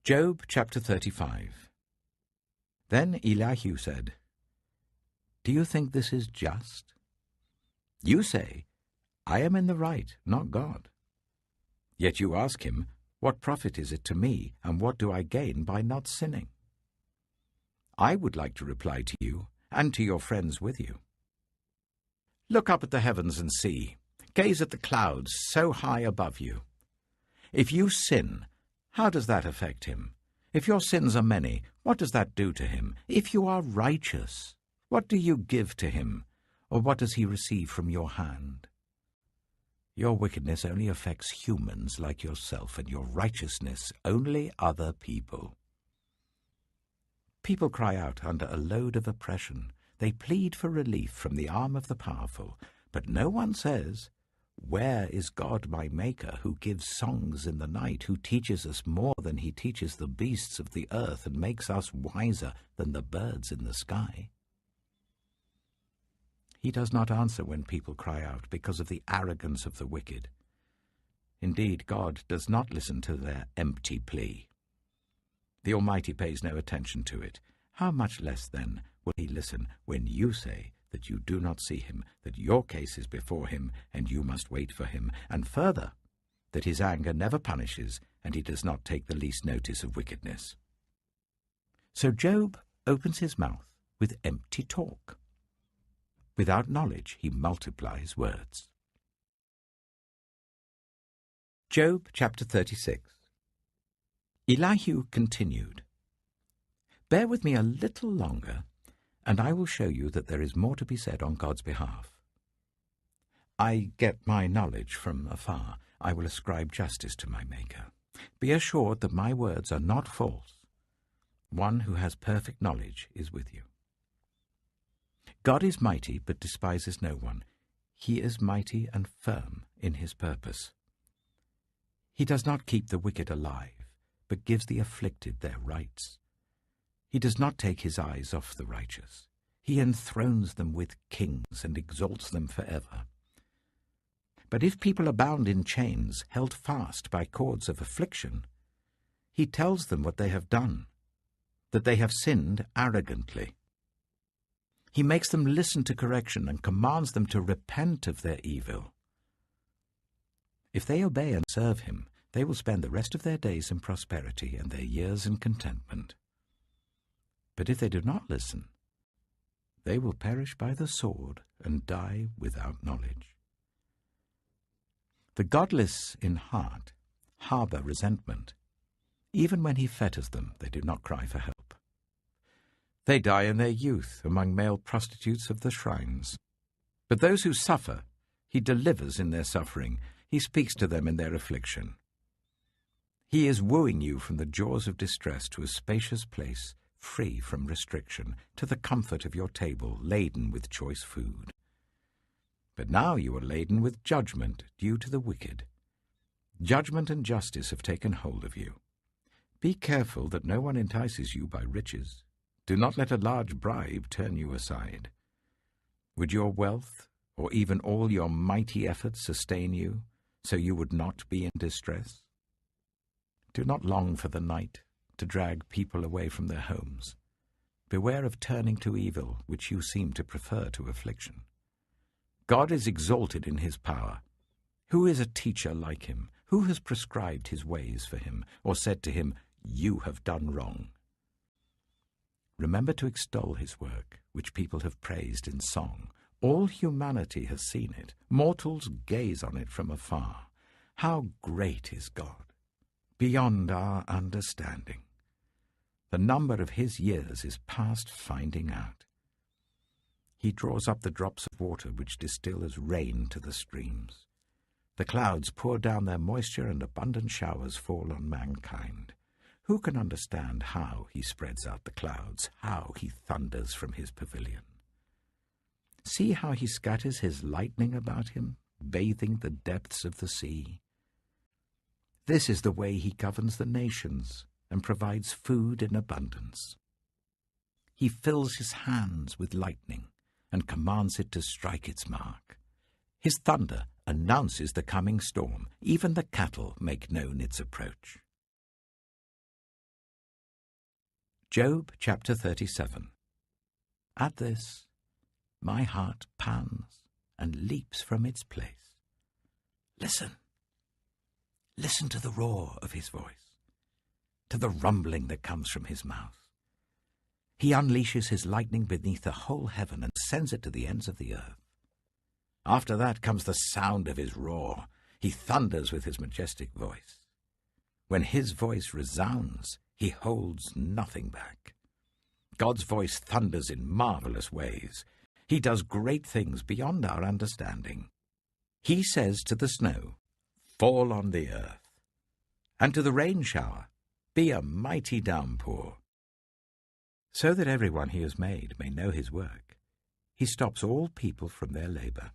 Job chapter 35. Then Elihu said, "Do you think this is just? You say, 'I am in the right, not God.' Yet you ask him, 'What profit is it to me, and what do I gain by not sinning?' I would like to reply to you, and to your friends with you. Look up at the heavens and see. Gaze at the clouds so high above you. If you sin, how does that affect him? If your sins are many, what does that do to him? If you are righteous, what do you give to him, or what does he receive from your hand? Your wickedness only affects humans like yourself, and your righteousness only other people. People cry out under a load of oppression. They plead for relief from the arm of the powerful, but no one says, 'Where is God my Maker, who gives songs in the night, who teaches us more than he teaches the beasts of the earth, and makes us wiser than the birds in the sky?' He does not answer when people cry out because of the arrogance of the wicked. Indeed, God does not listen to their empty plea. The Almighty pays no attention to it. How much less, then, will he listen when you say that you do not see him, that your case is before him, and you must wait for him, and further, that his anger never punishes, and he does not take the least notice of wickedness." So Job opens his mouth with empty talk. Without knowledge he multiplies words. Job chapter 36. Elihu continued, "Bear with me a little longer, and I will show you that there is more to be said on God's behalf. I get my knowledge from afar. I will ascribe justice to my Maker. Be assured that my words are not false. One who has perfect knowledge is with you. God is mighty, but despises no one. He is mighty and firm in his purpose. He does not keep the wicked alive, but gives the afflicted their rights. He does not take his eyes off the righteous. He enthrones them with kings and exalts them forever. But if people are bound in chains, held fast by cords of affliction, he tells them what they have done, that they have sinned arrogantly. He makes them listen to correction and commands them to repent of their evil. If they obey and serve him, they will spend the rest of their days in prosperity and their years in contentment. But if they do not listen, they will perish by the sword and die without knowledge. The godless in heart harbor resentment. Even when he fetters them, they do not cry for help. They die in their youth among male prostitutes of the shrines. But those who suffer, he delivers in their suffering. He speaks to them in their affliction. He is wooing you from the jaws of distress to a spacious place, free from restriction, to the comfort of your table, laden with choice food. But now you are laden with judgment due to the wicked. Judgment and justice have taken hold of you. Be careful that no one entices you by riches. Do not let a large bribe turn you aside. Would your wealth, or even all your mighty efforts, sustain you, so you would not be in distress? Do not long for the night, to drag people away from their homes. Beware of turning to evil, which you seem to prefer to affliction. God is exalted in his power. Who is a teacher like him? Who has prescribed his ways for him, or said to him, 'You have done wrong'? Remember to extol his work, which people have praised in song. All humanity has seen it. Mortals gaze on it from afar. How great is God, beyond our understanding. The number of his years is past finding out. He draws up the drops of water which distill as rain to the streams. The clouds pour down their moisture, and abundant showers fall on mankind. Who can understand how he spreads out the clouds, how he thunders from his pavilion? See how he scatters his lightning about him, bathing the depths of the sea. This is the way he governs the nations and provides food in abundance. He fills his hands with lightning and commands it to strike its mark. His thunder announces the coming storm. Even the cattle make known its approach. Job chapter 37. At this, my heart pants and leaps from its place. Listen. Listen to the roar of his voice, to the rumbling that comes from his mouth. He unleashes his lightning beneath the whole heaven and sends it to the ends of the earth. After that comes the sound of his roar. He thunders with his majestic voice. When his voice resounds, he holds nothing back. God's voice thunders in marvelous ways. He does great things beyond our understanding. He says to the snow, "Fall on the earth," and to the rain shower, "Be a mighty downpour." So that everyone he has made may know his work, he stops all people from their labor.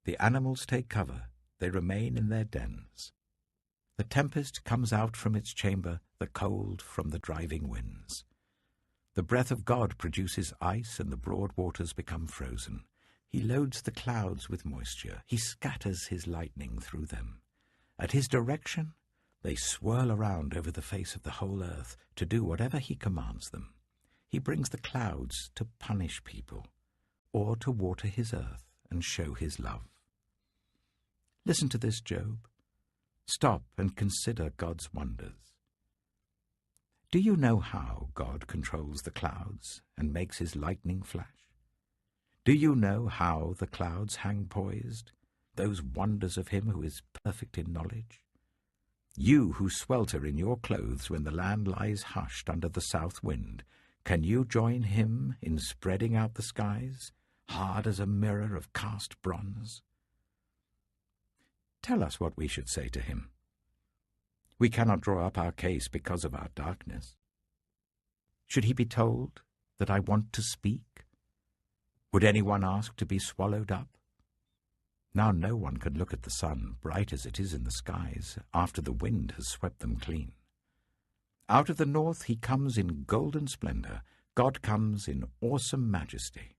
The animals take cover, they remain in their dens. The tempest comes out from its chamber, the cold from the driving winds. The breath of God produces ice, and the broad waters become frozen. He loads the clouds with moisture. He scatters his lightning through them. At his direction, they swirl around over the face of the whole earth to do whatever he commands them. He brings the clouds to punish people, or to water his earth and show his love. Listen to this, Job. Stop and consider God's wonders. Do you know how God controls the clouds and makes his lightning flash? Do you know how the clouds hang poised, those wonders of him who is perfect in knowledge? You who swelter in your clothes when the land lies hushed under the south wind, can you join him in spreading out the skies, hard as a mirror of cast bronze? Tell us what we should say to him. We cannot draw up our case because of our darkness. Should he be told that I want to speak? Would anyone ask to be swallowed up? Now no one can look at the sun, bright as it is in the skies, after the wind has swept them clean. Out of the north he comes in golden splendor. God comes in awesome majesty.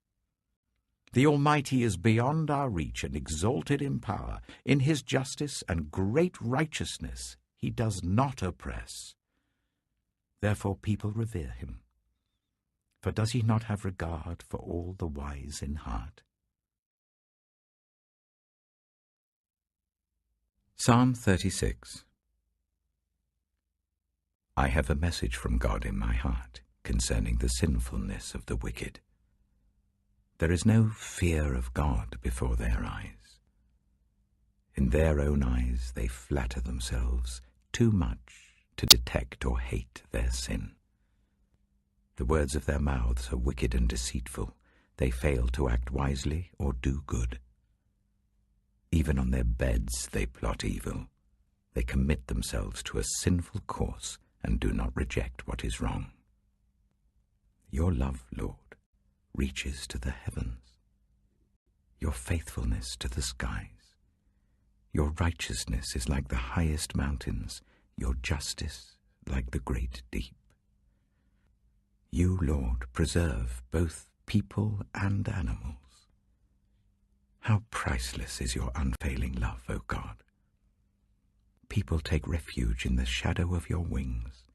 The Almighty is beyond our reach and exalted in power. In his justice and great righteousness he does not oppress. Therefore people revere him. For does he not have regard for all the wise in heart? Psalm 36. I have a message from God in my heart concerning the sinfulness of the wicked. There is no fear of God before their eyes. In their own eyes they flatter themselves too much to detect or hate their sin. The words of their mouths are wicked and deceitful. They fail to act wisely or do good. Even on their beds they plot evil. They commit themselves to a sinful course and do not reject what is wrong. Your love, Lord, reaches to the heavens, your faithfulness to the skies. Your righteousness is like the highest mountains, your justice like the great deep. You, Lord, preserve both people and animals. How priceless is your unfailing love, O God! People take refuge in the shadow of your wings.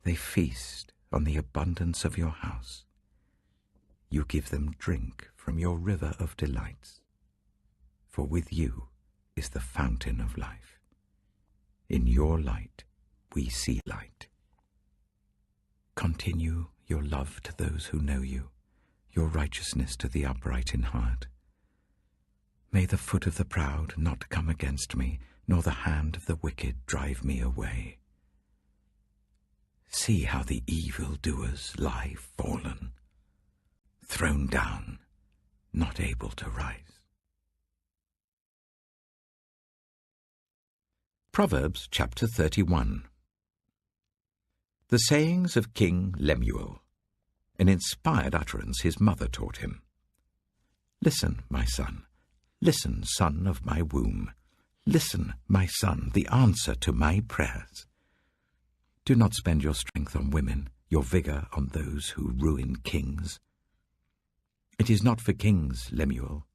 They feast on the abundance of your house. You give them drink from your river of delights. For with you is the fountain of life. In your light we see light. Continue your love to those who know you, your righteousness to the upright in heart. May the foot of the proud not come against me, nor the hand of the wicked drive me away. See how the evildoers lie fallen, thrown down, not able to rise. Proverbs Chapter 31. The sayings of King Lemuel, an inspired utterance his mother taught him. Listen, my son. Listen, son of my womb. Listen, my son, the answer to my prayers. Do not spend your strength on women, your vigor on those who ruin kings. It is not for kings, Lemuel.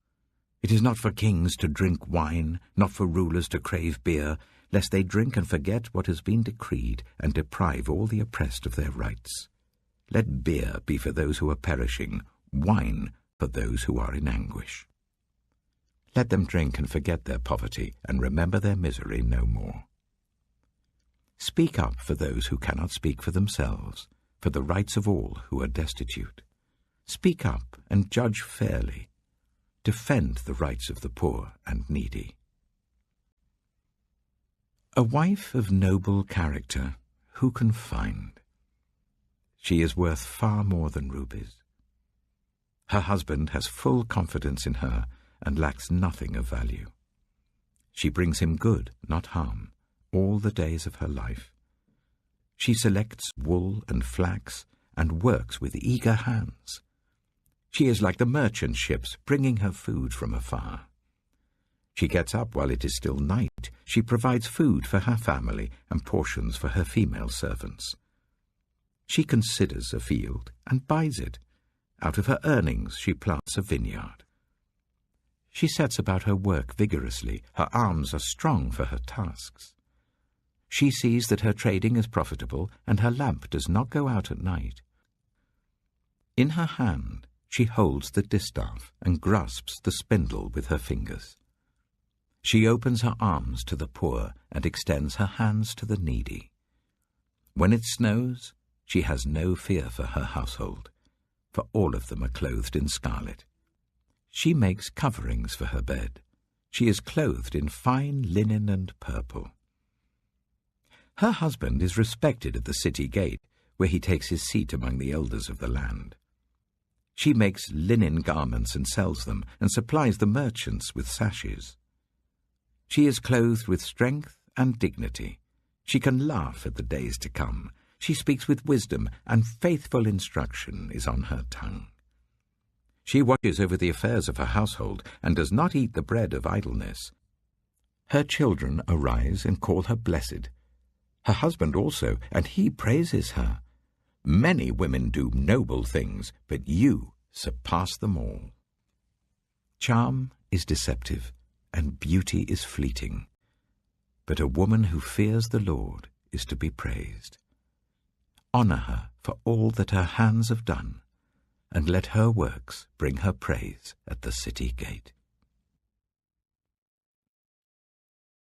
It is not for kings to drink wine, not for rulers to crave beer, lest they drink and forget what has been decreed and deprive all the oppressed of their rights. Let beer be for those who are perishing, wine for those who are in anguish. Let them drink and forget their poverty, and remember their misery no more. Speak up for those who cannot speak for themselves, for the rights of all who are destitute. Speak up and judge fairly. Defend the rights of the poor and needy. A wife of noble character, who can find? She is worth far more than rubies. Her husband has full confidence in her and lacks nothing of value. She brings him good, not harm, all the days of her life. She selects wool and flax and works with eager hands. She is like the merchant ships bringing her food from afar. She gets up while it is still night. She provides food for her family and portions for her female servants. She considers a field and buys it. Out of her earnings she plants a vineyard. She sets about her work vigorously. Her arms are strong for her tasks. She sees that her trading is profitable, and her lamp does not go out at night. In her hand she holds the distaff and grasps the spindle with her fingers. She opens her arms to the poor and extends her hands to the needy. When it snows, she has no fear for her household, for all of them are clothed in scarlet. She makes coverings for her bed. She is clothed in fine linen and purple. Her husband is respected at the city gate, where he takes his seat among the elders of the land. She makes linen garments and sells them, and supplies the merchants with sashes. She is clothed with strength and dignity. She can laugh at the days to come. She speaks with wisdom, and faithful instruction is on her tongue. She watches over the affairs of her household, and does not eat the bread of idleness. Her children arise and call her blessed. Her husband also, and he praises her. Many women do noble things, but you surpass them all. Charm is deceptive, and beauty is fleeting. But a woman who fears the Lord is to be praised. Honor her for all that her hands have done, and let her works bring her praise at the city gate.